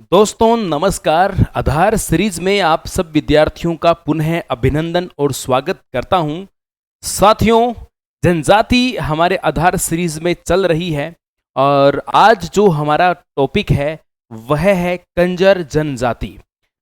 दोस्तों नमस्कार। आधार सीरीज में आप सब विद्यार्थियों का पुनः अभिनंदन और स्वागत करता हूं। साथियों, जनजाति हमारे आधार सीरीज में चल रही है और आज जो हमारा टॉपिक है वह है कंजर जनजाति।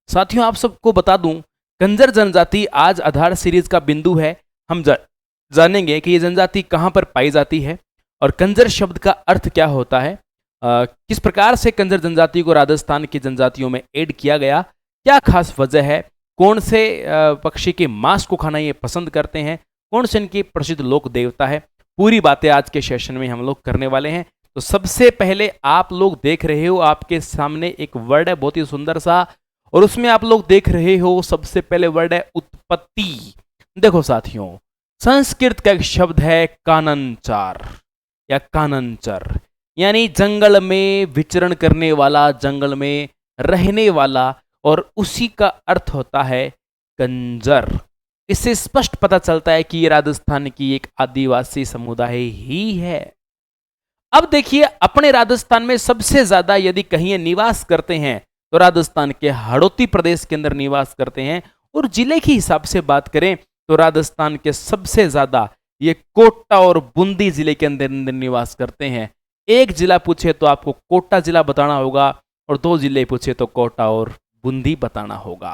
साथियों, आप सबको बता दूं, कंजर जनजाति आज आधार सीरीज का बिंदु है। हम जानेंगे कि ये जनजाति कहां पर पाई जाती है और कंजर शब्द का अर्थ क्या होता है, किस प्रकार से कंजर जनजाति को राजस्थान की जनजातियों में ऐड किया गया, क्या खास वजह है, कौन से पक्षी के मांस को खाना ये पसंद करते हैं, कौन से इनके प्रसिद्ध लोक देवता है, पूरी बातें आज के सेशन में हम लोग करने वाले हैं। तो सबसे पहले आप लोग देख रहे हो, आपके सामने एक वर्ड है बहुत ही सुंदर सा, और उसमें आप लोग देख रहे हो सबसे पहले वर्ड है उत्पत्ति। देखो साथियों, संस्कृत का एक शब्द है काननचार या काननचर, यानी जंगल में विचरण करने वाला, जंगल में रहने वाला, और उसी का अर्थ होता है कंजर। इससे स्पष्ट पता चलता है कि ये राजस्थान की एक आदिवासी समुदाय ही है। अब देखिए, अपने राजस्थान में सबसे ज्यादा यदि कहीं ये निवास करते हैं तो राजस्थान के हड़ौती प्रदेश के अंदर निवास करते हैं, और जिले के हिसाब से बात करें तो राजस्थान के सबसे ज्यादा ये कोटा और बूंदी जिले के अंदर निवास करते हैं। एक जिला पूछे तो आपको कोटा जिला बताना होगा, और दो जिले पूछे तो कोटा और बूंदी बताना होगा।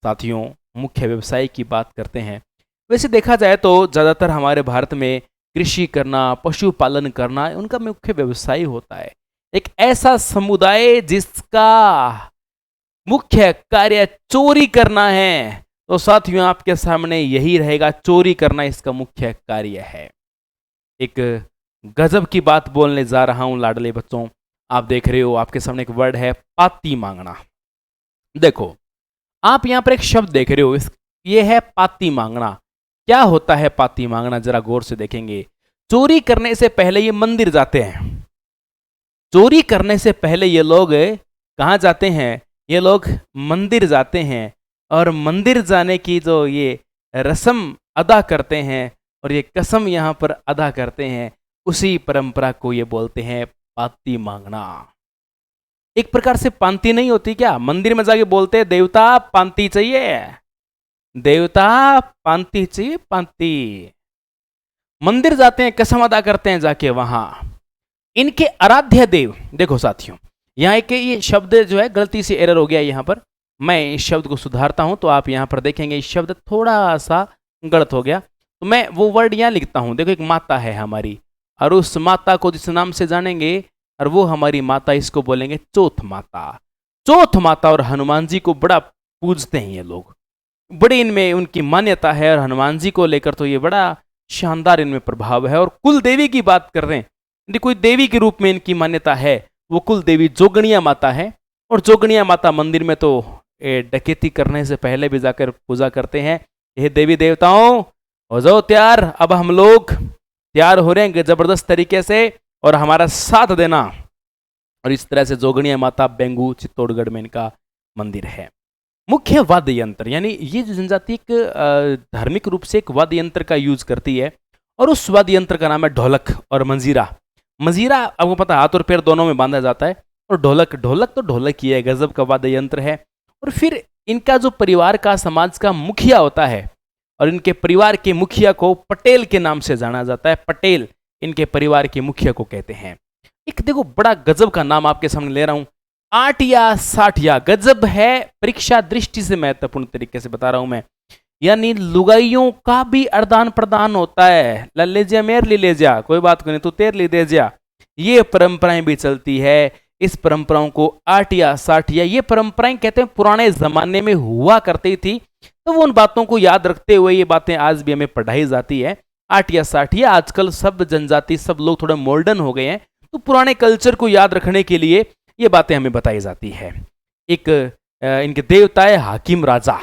साथियों, मुख्य व्यवसाय की बात करते हैं। वैसे देखा जाए तो ज़्यादातर हमारे भारत में कृषि करना, पशुपालन करना उनका मुख्य व्यवसाय होता है। एक ऐसा समुदाय जिसका मुख्य कार्य चोरी करना है, तो साथियों आपके सामने यही रहेगा, चोरी करना इसका मुख्य कार्य है। एक गजब की बात बोलने जा रहा हूं लाडले बच्चों। आप देख रहे हो, आपके सामने एक वर्ड है पाती मांगना। देखो, आप यहां पर एक शब्द देख रहे हो, ये है पाती मांगना। क्या होता है पाती मांगना, जरा गौर से देखेंगे। चोरी करने से पहले ये मंदिर जाते हैं। चोरी करने से पहले ये लोग कहां जाते हैं? ये लोग मंदिर जाते हैं, और मंदिर जाने की जो ये रस्म अदा करते हैं और ये कसम यहां पर अदा करते हैं, उसी परंपरा को ये बोलते हैं पाती मांगना। एक प्रकार से पांति नहीं होती क्या? मंदिर में जाके बोलते हैं देवता पांति चाहिए, देवता पांति चाहिए, पांति। मंदिर जाते हैं, कसम अदा करते हैं जाके वहां। इनके आराध्य देव, देखो साथियों, यहाँ एक ये शब्द जो है गलती से एरर हो गया यहाँ पर, मैं इस शब्द को सुधारता हूं। तो आप यहां पर देखेंगे इस शब्द थोड़ा सा गलत हो गया, तो मैं वो वर्ड यहां लिखता हूं। देखो, एक माता है हमारी, और उस माता को जिस नाम से जानेंगे, और वो हमारी माता, इसको बोलेंगे चौथ माता। चौथ माता और हनुमान जी को बड़ा पूजते हैं ये लोग, बड़े इनमें उनकी मान्यता है, और हनुमान जी को लेकर तो ये बड़ा शानदार इनमें प्रभाव है। और कुल देवी की बात कर रहे हैं, यदि कोई देवी के रूप में इनकी मान्यता है, वो कुल देवी जोगणिया माता है। और जोगणिया माता मंदिर में तो डकैती करने से पहले भी जाकर पूजा करते हैं। ये देवी देवताओं, हो जाओ तैयार, अब हम लोग तैयार हो रहे हैं जबरदस्त तरीके से, और हमारा साथ देना। और इस तरह से जोगणिया माता बेंगू चित्तौड़गढ़ में इनका मंदिर है। मुख्य वाद्य यंत्र, यानी ये जो जनजाति एक धार्मिक रूप से एक वाद्य यंत्र का यूज करती है, और उस वाद्य यंत्र का नाम है ढोलक और मंजीरा। मंजीरा आपको पता है हाथ और पैर दोनों में बांधा जाता है, और ढोलक, ढोलक तो ढोलक ही है, गजब का वाद्य यंत्र है। और फिर इनका जो परिवार का, समाज का मुखिया होता है, और इनके परिवार के मुखिया को पटेल के नाम से जाना जाता है। पटेल इनके परिवार के मुखिया को कहते हैं। एक देखो, बड़ा गजब का नाम आपके सामने ले रहा हूं, आटिया साठिया। गजब है, परीक्षा दृष्टि से महत्वपूर्ण तरीके से बता रहा हूं मैं। यानी लुगाइयों का भी आदान प्रदान होता है। ले जा मेर ले जा, कोई बात नहीं, तू तेर ले दे जा। ये परंपराएं भी चलती है। इस परंपराओं को आटिया साठिया, ये परंपराएं कहते हैं पुराने जमाने में हुआ करती थी, तो वो उन बातों को याद रखते हुए ये बातें आज भी हमें पढ़ाई जाती है। आटिया साठिया, आजकल सब जनजाति, सब लोग थोड़े मॉडर्न हो गए हैं, तो पुराने कल्चर को याद रखने के लिए ये बातें हमें बताई जाती है। एक इनके देवता है हाकिम राजा।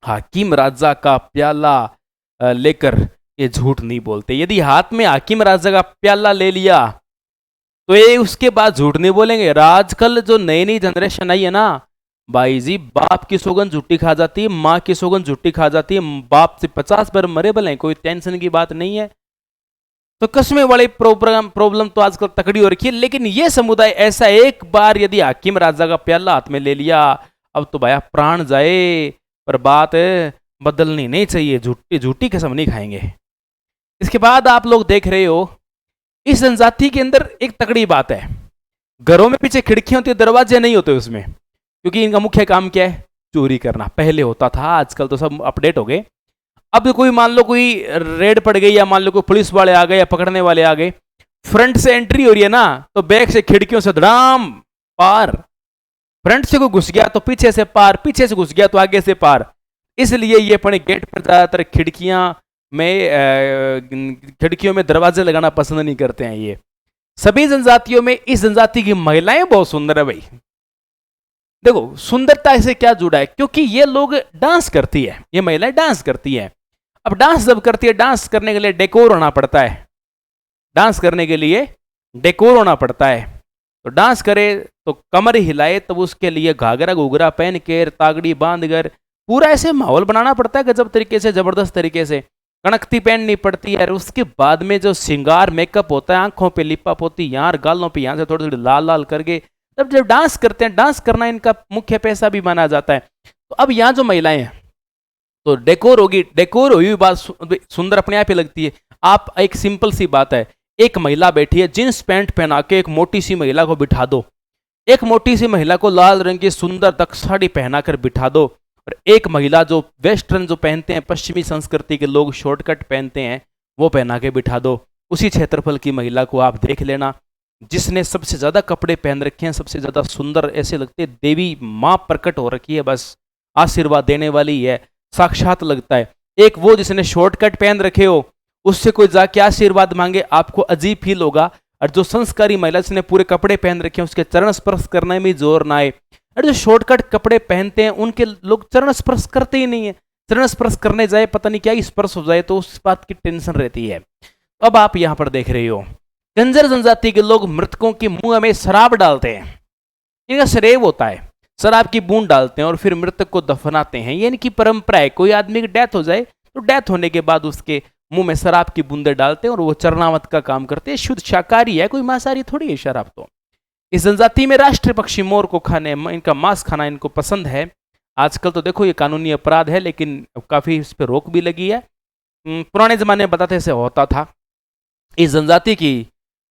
हाकिम राजा का प्याला लेकर ये झूठ नहीं बोलते। यदि हाथ में हाकिम राजा का प्याला ले लिया तो ये उसके बाद झूठ नहीं बोलेंगे। आजकल जो नई नई जनरेशन आई है ना भाई जी, बाप की सौगंध झूठी खा जाती है, माँ की सौगंध झूठी खा जाती है, बाप से 50 बार मरे भले, कोई टेंशन की बात नहीं है। तो कस्मे वाली प्रॉब्लम तो आजकल तकड़ी हो रखी है। लेकिन ये समुदाय ऐसा, एक बार यदि हाकिम राजा का प्याला हाथ में ले लिया, अब तो भैया प्राण जाए पर बात बदलनी नहीं चाहिए, झूठी झूठी कसम नहीं खाएंगे। इसके बाद आप लोग देख रहे हो, इस जनजाति के अंदर एक तगड़ी बात है, घरों में पीछे खिड़कियां होती है, दरवाजे नहीं होते उसमें, क्योंकि इनका मुख्य काम क्या है, चोरी करना। पहले होता था, आजकल तो सब अपडेट हो गए। अब कोई मान लो कोई रेड पड़ गई, या मान लो कोई पुलिस वाले आ गए या पकड़ने वाले आ गए, फ्रंट से एंट्री हो रही है ना, तो बैक से खिड़कियों से धड़ाम पार, फ्रंट से कोई घुस गया तो पीछे से पार, पीछे से घुस गया तो आगे से पार। इसलिए ये अपने गेट पर ज्यादातर खिड़कियों में दरवाजे लगाना पसंद नहीं करते हैं। ये सभी जनजातियों में इस जनजाति की महिलाएं बहुत सुंदर है भाई। देखो सुंदरता से क्या जुड़ा है, क्योंकि ये लोग डांस करती है, ये महिलाएं डांस करती हैं। अब डांस जब करती है, डांस करने के लिए डेकोर होना पड़ता है, डांस करने के लिए डेकोर होना पड़ता है। तो डांस करे तो कमर हिलाए, तब उसके लिए घाघरा घूघरा पहन के, तागड़ी बांध कर, पूरा ऐसे माहौल बनाना पड़ता है गजब तरीके से, जबरदस्त तरीके से। कणकती पहननी पड़ती है, और उसके बाद में जो श्रृंगार मेकअप होता है, आंखों पे लिपा पोती, यहाँ गालों पे यहाँ से थोड़ी थोड़ी लाल लाल करके, तब जब डांस करते हैं, डांस करना इनका मुख्य पैसा भी माना जाता है। तो अब यहाँ जो महिलाएं हैं, तो डेकोर होगी, डेकोर हुई बात सुंदर अपने आप ही लगती है। आप एक सिंपल सी बात है, एक महिला बैठी है, जींस पैंट पहना के एक मोटी सी महिला को बिठा दो, एक मोटी सी महिला को लाल रंग की सुंदर तक साड़ी पहनाकर बिठा दो, और एक महिला जो वेस्टर्न जो पहनते हैं, पश्चिमी संस्कृति के लोग शॉर्टकट पहनते हैं, वो पहना के बिठा दो। उसी क्षेत्रफल की महिला को आप देख लेना, जिसने सबसे ज्यादा कपड़े पहन रखे हैं, सबसे ज्यादा सुंदर ऐसे लगते, देवी मां प्रकट हो रखी है, बस आशीर्वाद देने वाली है, साक्षात लगता है। एक वो जिसने शॉर्टकट पहन रखे हो, उससे कोई जाके आशीर्वाद मांगे, आपको अजीब फील होगा। और जो संस्कारी महिला जिसने पूरे कपड़े पहन रखे हैं, उसके चरण स्पर्श करने में जोर ना आए। और जो शॉर्टकट कपड़े पहनते हैं, उनके लोग चरण स्पर्श करते ही नहीं है, चरण स्पर्श करने जाए पता नहीं क्या स्पर्श हो जाए, तो उस बात की टेंशन रहती है। अब आप यहां पर देख रहे हो, कंजर जनजाति के लोग मृतकों के मुंह में शराब डालते हैं, इनका शरेब होता है, शराब की बूंद डालते हैं और फिर मृतक को दफनाते हैं। ये इनकी परंपरा है। कोई आदमी की डेथ हो जाए तो डेथ होने के बाद उसके मुंह में शराब की बूंदे डालते हैं, और वो चरणावत का काम करते हैं। शुद्ध शाकाहारी है, कोई मांसाहारी थोड़ी है शराब। तो इस जनजाति में राष्ट्रीय पक्षी मोर को खाने, इनका मांस खाना इनको पसंद है। आजकल तो देखो ये कानूनी अपराध है, लेकिन काफी इस पर रोक भी लगी है। पुराने जमाने में बताते ऐसे होता था। इस जनजाति की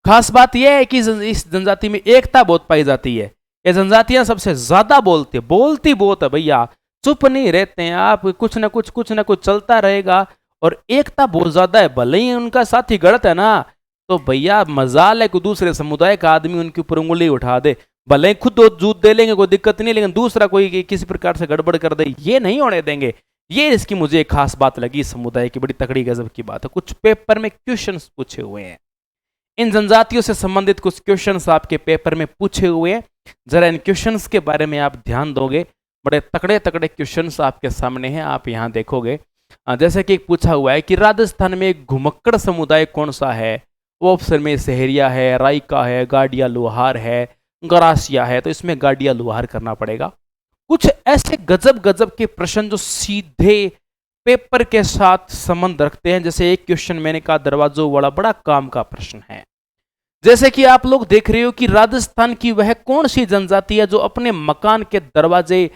खास बात यह है कि इस जनजाति में एकता बहुत पाई जाती है। ये जनजातियां सबसे ज्यादा बोलती बहुत है भैया, चुप नहीं रहते हैं। आप कुछ ना कुछ चलता रहेगा, और एकता बहुत ज्यादा है। भले ही उनका साथी गलत है ना, तो भैया मजाल है कि दूसरे समुदाय का आदमी उनके ऊपर उंगली उठा दे, भले ही खुद जूत दे लेंगे, कोई दिक्कत नहीं, लेकिन दूसरा कोई किसी प्रकार से गड़बड़ कर दे, ये नहीं होने देंगे। ये इसकी मुझे एक खास बात लगी, समुदाय की बड़ी तगड़ी गजब की बात है। कुछ पेपर में क्वेश्चंस पूछे हुए हैं, इन जनजातियों से संबंधित कुछ क्वेश्चंस आपके पेपर में पूछे हुए हैं। जरा इन क्वेश्चंस के बारे में आप ध्यान दोगे, बड़े तगड़े तगड़े क्वेश्चंस आपके सामने हैं, आप यहाँ देखोगे। जैसे कि पूछा हुआ है कि राजस्थान में एक घुमक्कड़ समुदाय कौन सा है? वो ऑप्शन में सहरिया है, रायका है, गाडिया लोहार है, गरासिया है। तो इसमें गाडिया लोहार करना पड़ेगा। कुछ ऐसे गजब गजब के प्रश्न जो सीधे पेपर के साथ संबंध रखते हैं। जैसे एक क्वेश्चन मैंने कहा दरवाजों वाला, बड़ा काम का प्रश्न है। जैसे कि आप लोग देख रहे हो कि राजस्थान की वह कौन सी जनजाति है जो अपने मकान के दरवाजे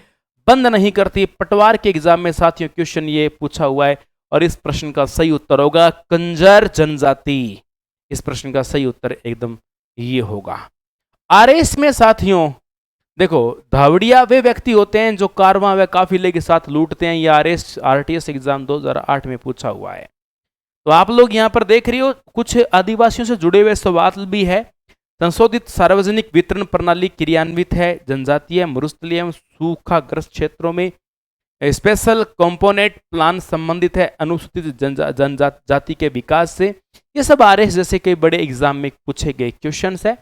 बंद नहीं करती? पटवार के एग्जाम में साथियों क्वेश्चन ये पूछा हुआ है, और इस प्रश्न का सही उत्तर होगा कंजर जनजाति। इस प्रश्न का सही उत्तर एकदम ये होगा। आरएस में साथियों देखो, धावड़िया वे व्यक्ति होते हैं जो कारवां व काफिले के साथ लूटते हैं। ये आरटीएस एग्जाम 2008 में पूछा हुआ है। तो आप लोग यहाँ पर देख रही हो, कुछ आदिवासियों से जुड़े हुए सवाल भी है। संशोधित सार्वजनिक वितरण प्रणाली क्रियान्वित है। जनजातीय मरुस्थलीय एवं सूखाग्रस्त क्षेत्रों में स्पेशल कंपोनेंट प्लान संबंधित है अनुसूचित जनजाति के विकास से। ये सब आरएस जैसे कई बड़े एग्जाम में पूछे गए क्वेश्चंस है।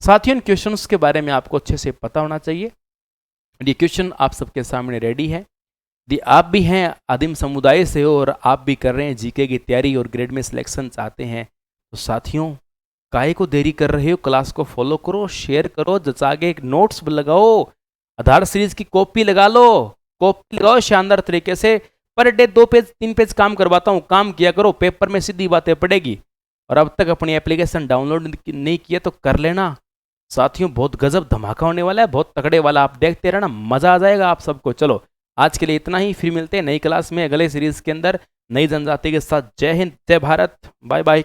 साथियों, इन क्वेश्चंस के बारे में आपको अच्छे से पता होना चाहिए। ये क्वेश्चन आप सबके सामने रेडी है। यदि आप भी हैं आदिम समुदाय से हो और आप भी कर रहे हैं जीके की तैयारी और ग्रेड में सिलेक्शन चाहते हैं, तो साथियों काहे को देरी कर रहे हो? क्लास को फॉलो करो, शेयर करो, जचागे एक नोट्स लगाओ, आधार सीरीज की कॉपी लगा लो, कॉपी लगाओ शानदार तरीके से। पर डे 2 पेज 3 पेज काम करवाता हूँ, काम किया करो, पेपर में सीधी बातें पड़ेगी। और अब तक अपनी एप्लीकेशन डाउनलोड नहीं किया तो कर लेना साथियों। बहुत गजब धमाका होने वाला है, बहुत तगड़े वाला। आप देखते रहना, मजा आ जाएगा आप सबको। चलो आज के लिए इतना ही, फिर मिलते हैं नई क्लास में अगले सीरीज के अंदर नई जनजाति के साथ। जय हिंद, जय भारत, बाय बाय।